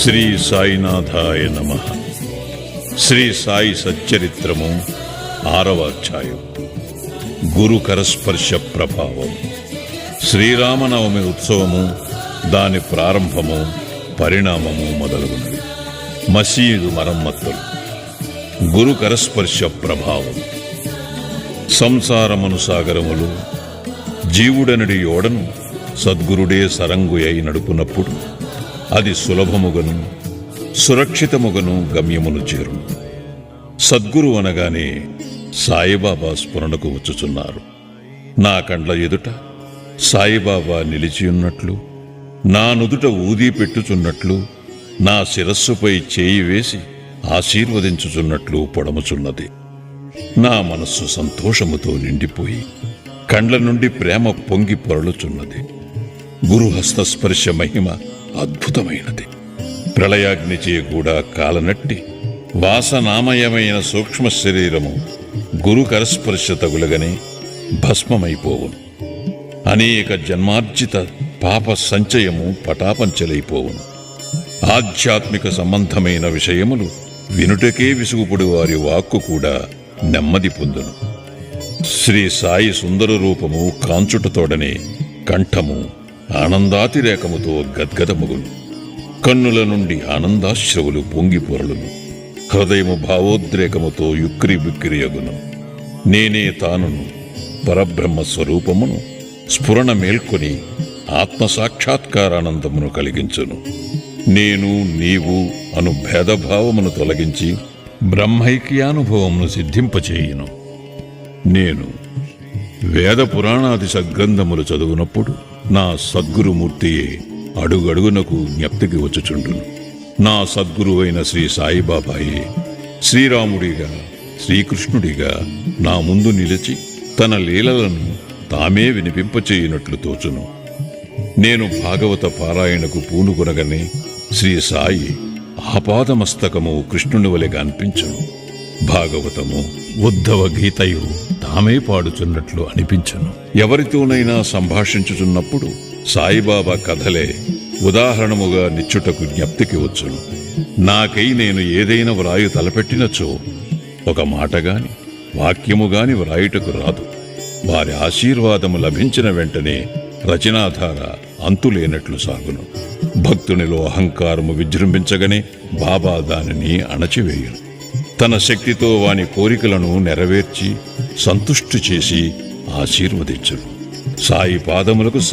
శ్రీ సాయినాథాయ నమః. శ్రీ సాయి సచ్చరిత్రము 6వ అధ్యాయం. గురు కరస్పర్శ ప్రభావం. శ్రీరామనవమి ఉత్సవము, దాని ప్రారంభము, పరిణామము మొదలగునవి. మసీదు మరమ్మతులు. గురు కరస్పర్శ ప్రభావం. సంసారమును సాగరములు జీవుడనడి ఓడను సద్గురుడే సరంగు అయి నడుపునప్పుడు అది సులభముగను సురక్షితముగను గమ్యమును చేరును. సద్గురు అనగానే సాయిబాబా స్ఫురణకు వచ్చుచున్నారు. నా కండ్ల ఎదుట సాయిబాబా నిలిచియున్నట్లు, నా నుదుట ఊదీ పెట్టుచున్నట్లు, నా శిరస్సుపై చేయి వేసి ఆశీర్వదించుచున్నట్లు పొడముచున్నది. నా మనస్సు సంతోషముతో నిండిపోయి కండ్ల నుండి ప్రేమ పొంగి పొరలుచున్నది. గురుహస్తస్పర్శ మహిమ అద్భుతమైనది. ప్రళయాగ్నిచే కూడా కాలనట్టి వాసనామయమైన సూక్ష్మ శరీరము గురు కరస్పర్శ తగులగనే భస్మమైపోవును. అనేక జన్మార్జిత పాప సంచయము పటాపంచలైపోవును. ఆధ్యాత్మిక సంబంధమైన విషయములు వినుటకే విసుగుపడు వారి వాక్కు కూడా నెమ్మది పొందును. శ్రీ సాయి సుందర రూపము కాంచుటతోడనే కంఠము ఆనందాతిరేకముతో గద్గదముగును. కన్నుల నుండి ఆనందాశ్రవులు పొంగి పొరలును. హృదయము భావోద్రేకముతో యుక్కిరి బిక్కిరియగును. నేనే తానును పరబ్రహ్మ స్వరూపమును స్ఫురణ మేల్కొని ఆత్మసాక్షాత్కారానందమును కలిగించును. నేను నీవు అను భేదభావమును తొలగించి బ్రహ్మైక్యానుభవమును సిద్ధింపచేయును. నేను వేద పురాణాది సద్గ్రంథములు చదువునప్పుడు నా సద్గురుమూర్తియే అడుగడుగునకు జ్ఞప్తికి వచ్చుచుండును. నా సద్గురువైన శ్రీ సాయిబాబాయే శ్రీరాముడిగా శ్రీకృష్ణుడిగా నా ముందు నిలిచి తన లీలలను తామే వినిపింపచేయునట్లు తోచును. నేను భాగవత పారాయణకు పూనుకొనగనే శ్రీ సాయి ఆపాదమస్తకము కృష్ణుని వలెగా అనిపించును. భాగవతము ఉద్ధవ గీతయు తామే పాడుచున్నట్లు అనిపించును. ఎవరితోనైనా సంభాషించుచున్నప్పుడు సాయిబాబా కథలే ఉదాహరణముగా నిచ్చుటకు జ్ఞప్తికి వచ్చును. నాకై నేను ఏదైనా వ్రాయు తలపెట్టినచో ఒక మాటగాని వాక్యముగాని వ్రాయుటకు రాదు. వారి ఆశీర్వాదము లభించిన వెంటనే రచనాధార అంతులేనట్లు సాగును. భక్తునిలో అహంకారము విజృంభించగానే బాబా దానిని అణచివేయును. తన శక్తితో వాని కోరికలను నెరవేర్చి సంతుష్టి చేసి ఆశీర్వదించును. సాయి పాదములకు